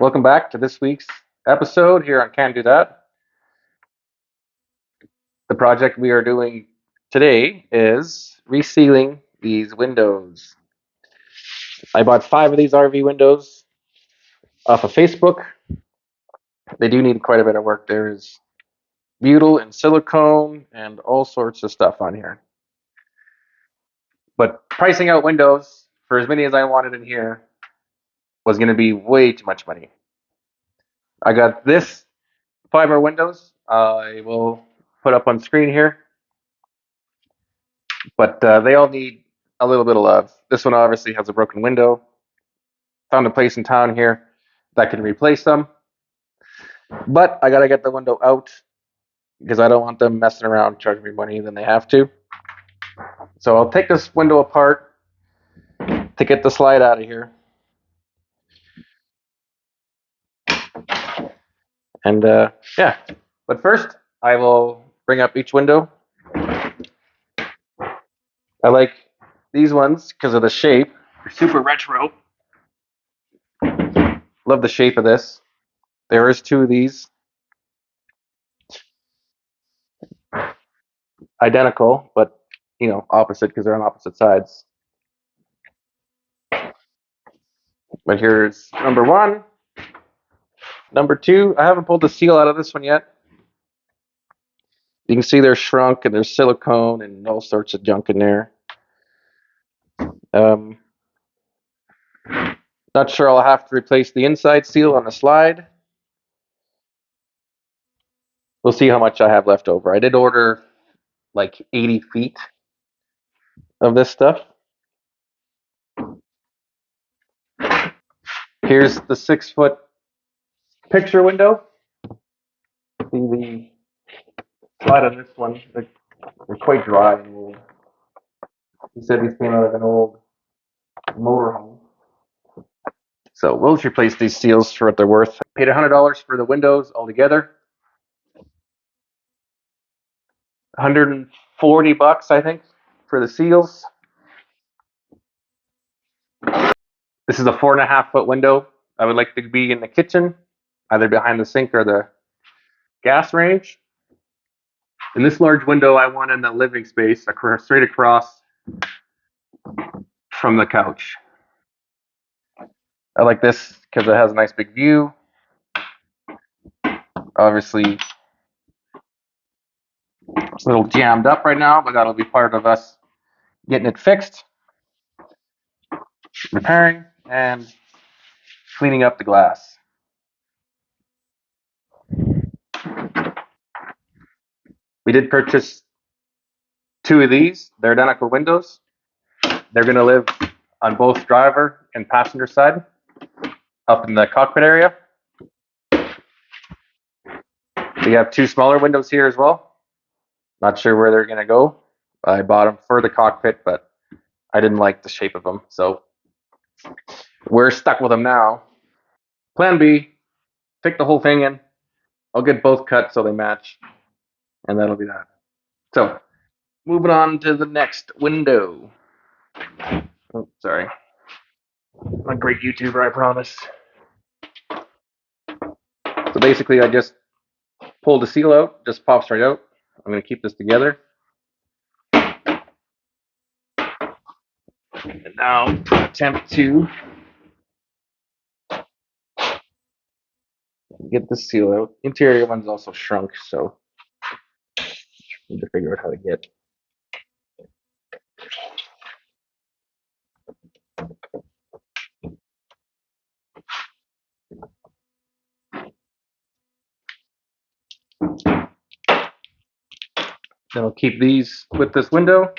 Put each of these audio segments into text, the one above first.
Welcome back to this week's episode here on Can Do That. The project we are doing today is resealing these windows. I bought 5 of these RV windows off of Facebook. They do need quite a bit of work. There's butyl and silicone and all sorts of stuff on here. But pricing out windows for as many as I wanted in here was going to be way too much money. I got this 5 windows. I will put up on screen here. But they all need a little bit of love. This one obviously has a broken window. Found a place in town here that can replace them. But I got to get the window out because I don't want them messing around charging me money than they have to. So I'll take this window apart to get the slide out of here. And yeah, but first I will bring up each window. I like these ones because of the shape. They're super retro. Love the shape of this. There is 2 of these. Identical, but opposite because they're on opposite sides. But here's number 1. Number 2, I haven't pulled the seal out of this one yet. You can see they're shrunk and there's silicone and all sorts of junk in there. Not sure I'll have to replace the inside seal on the slide. We'll see how much I have left over. I did order like 80 feet of this stuff. Here's the 6-foot picture window. See the slide on this one. They're quite dry and old. He said these came out of an old motorhome. So we'll just replace these seals for what they're worth. Paid $100 for the windows altogether. $140, I think, for the seals. This is a 4.5-foot window. I would like to be in the kitchen, either behind the sink or the gas range. And this large window I want in the living space, straight across from the couch. I like this because it has a nice big view. Obviously, it's a little jammed up right now, but that'll be part of us getting it fixed, repairing, and cleaning up the glass. We did purchase 2 of these. They're identical windows. They're going to live on both driver and passenger side, up in the cockpit area. We have 2 smaller windows here as well. Not sure where they're going to go. I bought them for the cockpit, but I didn't like the shape of them, so we're stuck with them now. Plan B, take the whole thing in. I'll get both cut so they match, and that'll be that. So, moving on to the next window. Oh, sorry. I'm a great YouTuber, I promise. So basically, I just pulled the seal out, just pops right out. I'm going to keep this together. And now, attempt to get the seal out. Interior one's also shrunk, so need to figure out how to get. Then I'll keep these with this window.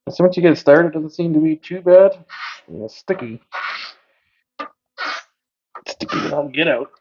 So once you get started, it doesn't seem to be too bad. It's sticky. It's sticky, but I'll get out.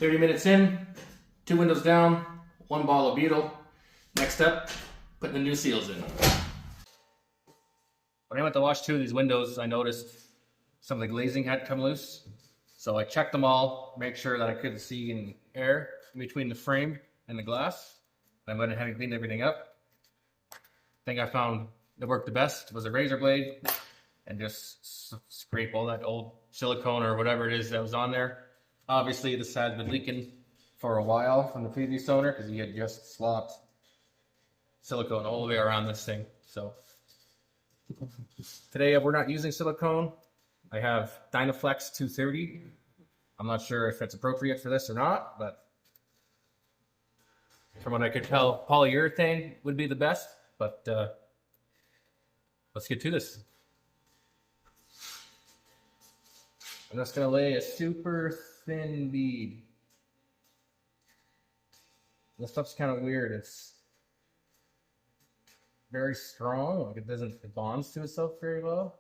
30 minutes in, 2 windows down, 1 ball of butyl. Next up, putting the new seals in. When I went to wash 2 of these windows, I noticed some of the glazing had come loose. So I checked them all, make sure that I couldn't see any air in between the frame and the glass. I went ahead and cleaned everything up. The thing I found that worked the best was a razor blade and just scrape all that old silicone or whatever it is that was on there. Obviously this had been leaking for a while from the previous owner because he had just slopped silicone all the way around this thing. So today we're not using silicone. I have Dynaflex 230. I'm not sure if it's appropriate for this or not, but from what I could tell, polyurethane would be the best, but let's get to this. I'm just gonna lay a super thin bead. This stuff's kind of weird. It's very strong, like it bonds to itself very well.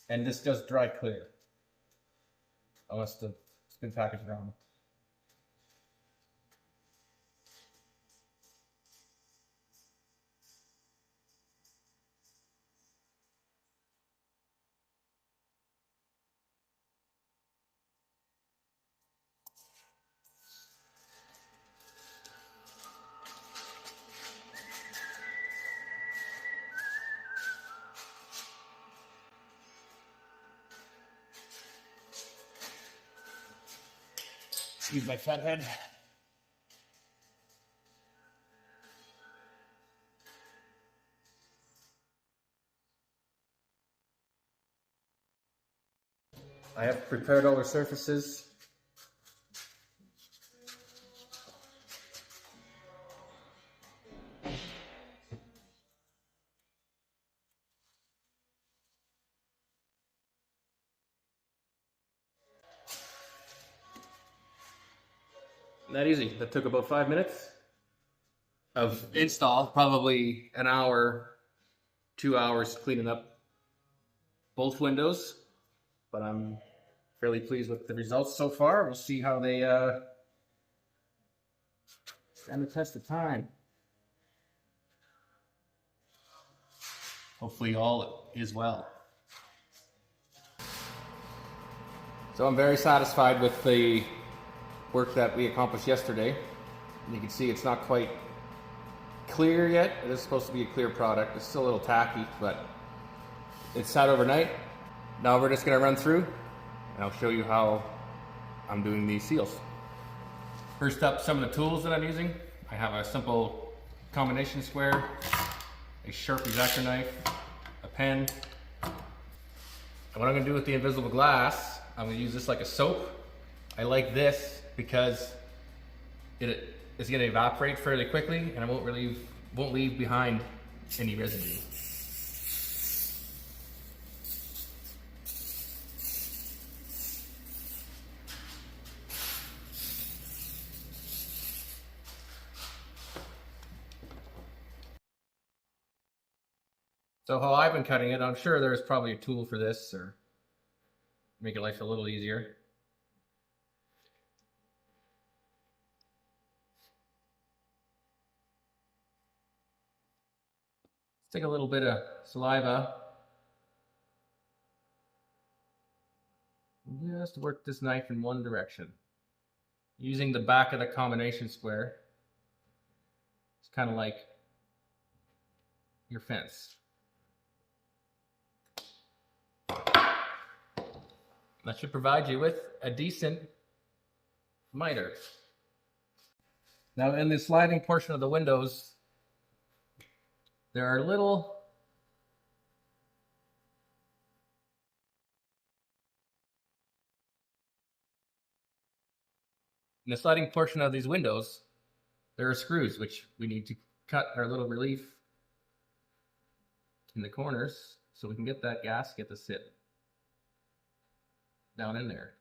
And this does dry clear. Unless it's been packaged wrong. Excuse my fat head. I have prepared all the surfaces. That easy. That took about 5 minutes of install, probably an hour, 2 hours cleaning up both windows, but I'm fairly pleased with the results so far. We'll see how they stand the test of time. Hopefully all is well. So I'm very satisfied with the work that we accomplished yesterday. You can see it's not quite clear yet. It is supposed to be a clear product. It's still a little tacky, but it's sat overnight. Now we're just gonna run through and I'll show you how I'm doing these seals. First up, some of the tools that I'm using. I have a simple combination square, a sharp X-Acto knife, a pen. And what I'm gonna do with the invisible glass, I'm gonna use this like a soap. I like this because it is gonna evaporate fairly quickly and it won't leave behind any residue. So how I've been cutting it, I'm sure there's probably a tool for this or make your life a little easier. Let's take a little bit of saliva. Just work this knife in one direction. Using the back of the combination square. It's kind of like your fence. That should provide you with a decent miter. Now in the sliding portion of the windows, there are little in the sliding portion of these windows, there are screws which we need to cut our little relief in the corners so we can get that gasket to sit down in there.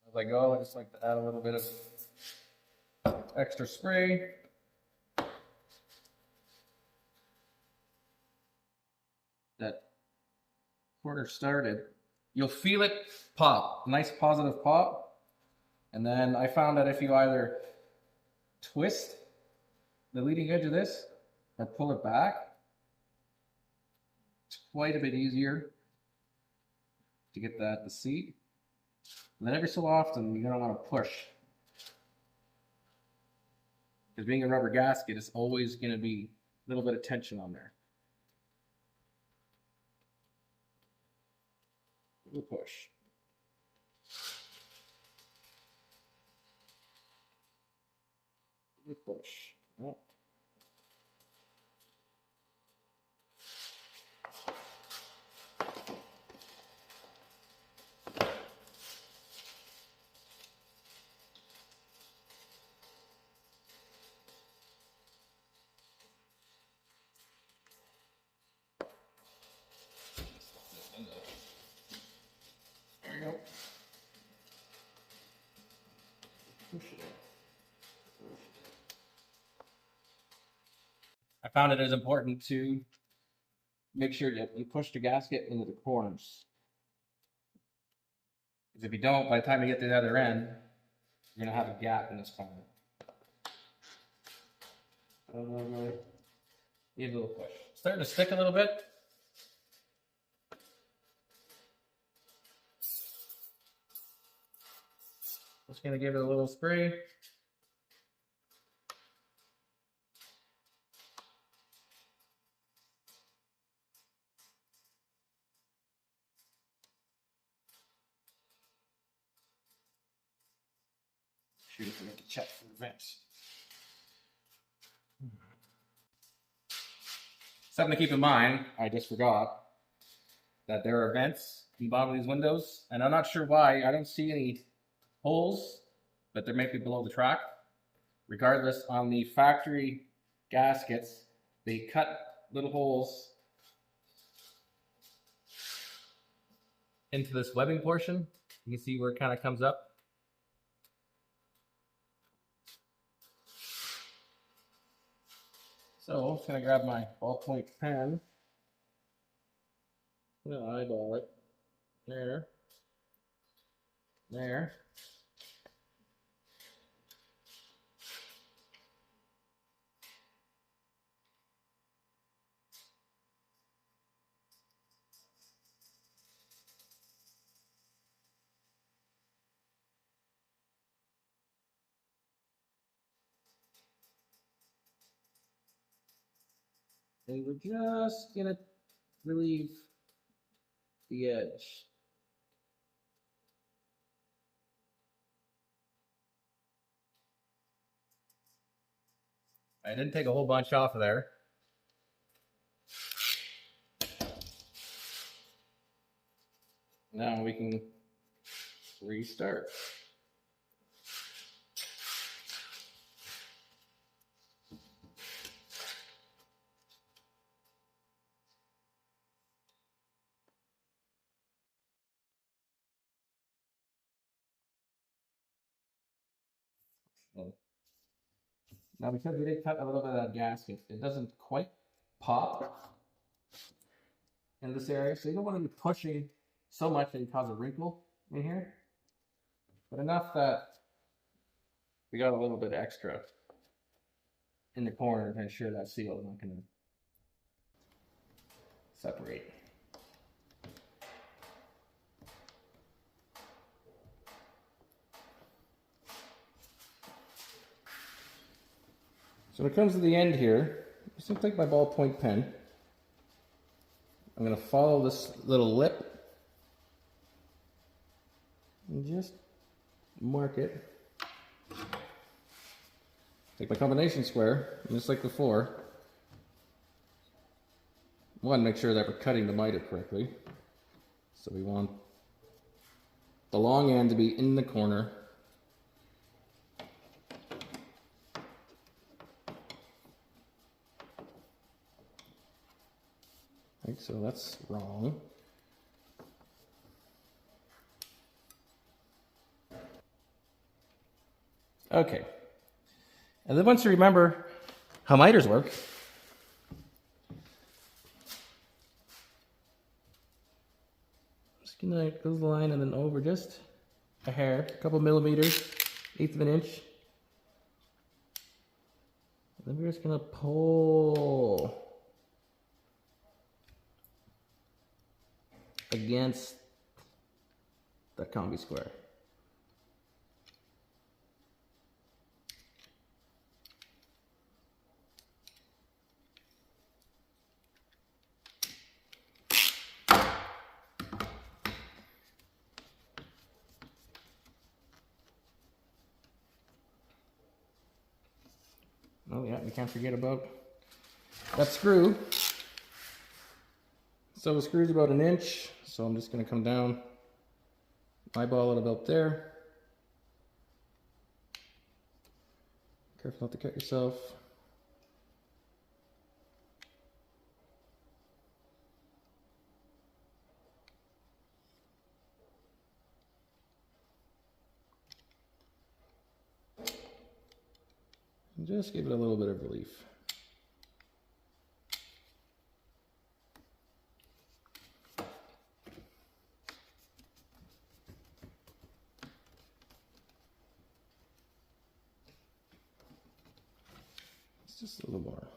As I go, I just like to add a little bit of extra spray. That corner started. You'll feel it pop, nice positive pop. And then I found that if you either twist the leading edge of this or pull it back, it's quite a bit easier to get the seat. And then every so often, you're gonna want to push. Because being a rubber gasket, it's always gonna be a little bit of tension on there. We'll push. We'll push. Oh. There you go. Push it. I found it is important to make sure that you push the gasket into the corners. Because if you don't, by the time you get to the other end, you're going to have a gap in this corner. Need a little push. Starting to stick a little bit. Just going to give it a little spray. Shoot, if we have to check for the vents. Something to keep in mind, I just forgot, that there are vents in the bottom of these windows, and I'm not sure why. I don't see any holes, but there might be below the track. Regardless, on the factory gaskets, they cut little holes into this webbing portion. You can see where it kind of comes up. So I'm just going to grab my ballpoint pen. I'm going to eyeball it. There. There. And we're just going to relieve the edge. I didn't take a whole bunch off of there. Now we can restart. Now, because we did cut a little bit of that gasket, it doesn't quite pop in this area, so you don't want to be pushing so much that you cause a wrinkle in here, but enough that we got a little bit extra in the corner to ensure that seal is not going to separate. So when it comes to the end here, I'm just going to take my ballpoint pen. I'm going to follow this little lip and just mark it. Take my combination square, and just like before, one, make sure that we're cutting the miter correctly. So we want the long end to be in the corner. So that's wrong. Okay. And then once you remember how miters work, just gonna go the line and then over just a hair, a couple millimeters, 1/8 of an inch. And then we're just gonna pull against the combi square. Oh yeah, we can't forget about that screw. So the screw's about 1 inch, so I'm just gonna come down, eyeball it about there. Careful not to cut yourself. And just give it a little bit of relief. It's just a little more.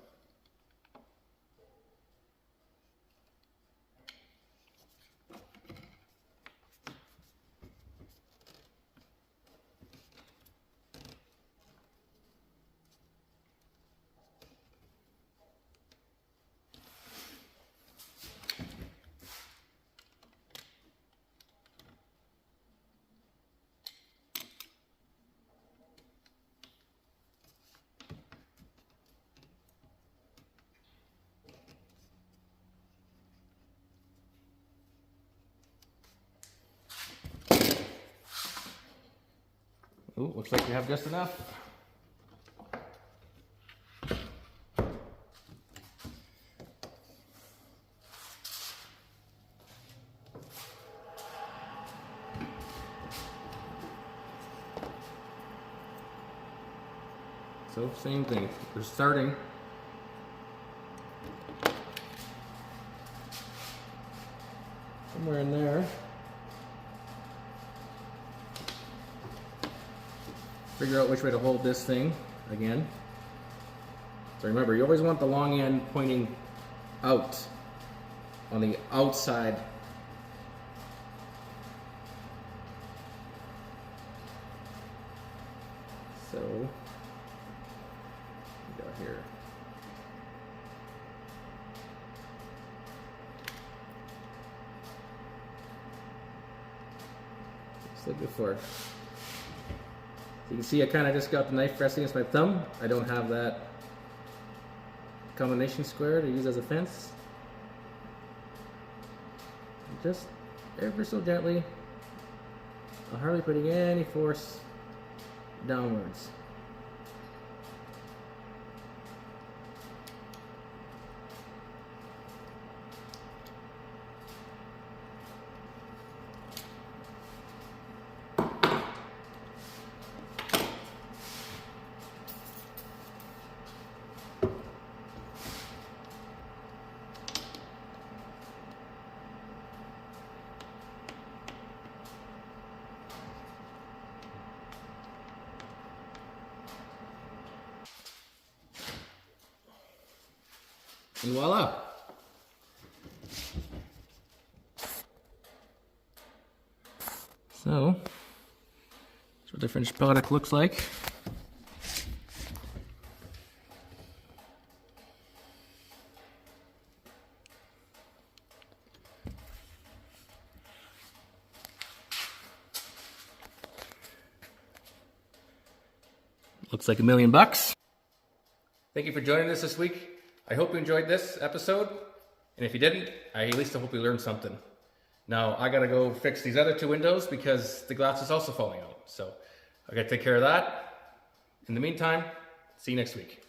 Oh, looks like we have just enough. So same thing, we're starting somewhere in there. Figure out which way to hold this thing again. So remember, you always want the long end pointing out on the outside. So, we got here. Just like before. You can see I kind of just got the knife resting against my thumb. I don't have that combination square to use as a fence. Just ever so gently, I'm hardly putting any force downwards. And voila! So, that's what the finished product looks like. Looks like $1 million. Thank you for joining us this week. I hope you enjoyed this episode, and if you didn't, at least I hope you learned something. Now, I gotta go fix these other 2 windows because the glass is also falling out, so I gotta take care of that. In the meantime, see you next week.